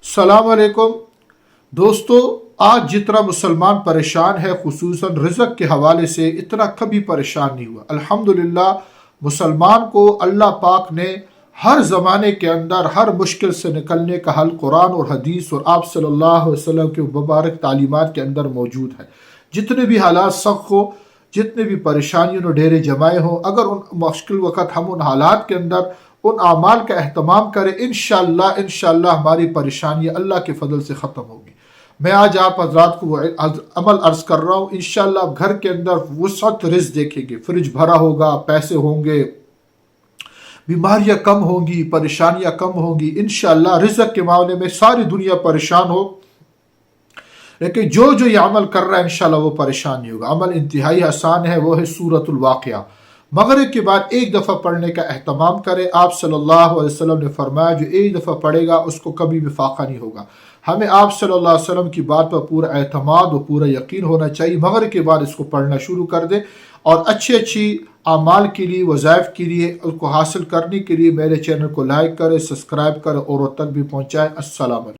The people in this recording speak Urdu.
السلام علیکم دوستو، آج جتنا مسلمان پریشان ہے خصوصاً رزق کے حوالے سے اتنا کبھی پریشان نہیں ہوا۔ الحمدللہ مسلمان کو اللہ پاک نے ہر زمانے کے اندر ہر مشکل سے نکلنے کا حل قرآن اور حدیث اور آپ صلی اللہ علیہ وسلم کے مبارک تعلیمات کے اندر موجود ہے۔ جتنے بھی حالات سخت ہو، جتنے بھی پریشانیوں نے ڈیرے جمائے ہوں، اگر ان مشکل وقت ہم ان حالات کے اندر ان اعمال کا اہتمام کریں، انشاءاللہ ہماری پریشانیاں اللہ کے فضل سے ختم ہوگی۔ میں آج آپ حضرات کو وہ عمل عرض کر رہا ہوں، انشاءاللہ آپ گھر کے اندر وسعت رزق دیکھیں گے، فریج بھرا ہوگا، پیسے ہوں گے، بیماریاں کم ہوں گی، پریشانیاں کم ہوں گی۔ انشاءاللہ رزق کے معاملے میں ساری دنیا پریشان ہو، لیکن جو یہ عمل کر رہا ہے انشاءاللہ وہ پریشان نہیں ہوگا۔ عمل انتہائی آسان ہے، وہ ہے سورۃ الواقعہ۔ مغرب کے بعد ایک دفعہ پڑھنے کا اہتمام کرے۔ آپ صلی اللہ علیہ وسلم نے فرمایا جو ایک دفعہ پڑھے گا اس کو کبھی بھی فاقہ نہیں ہوگا۔ ہمیں آپ صلی اللہ علیہ وسلم کی بات پر پورا اعتماد اور پورا یقین ہونا چاہیے۔ مغرب کے بعد اس کو پڑھنا شروع کر دیں، اور اچھی اعمال کے لیے، وظائف کے لیے، اس کو حاصل کرنے کے لیے میرے چینل کو لائک کریں، سبسکرائب کریں اور تک بھی پہنچائیں۔ السلام علیکم۔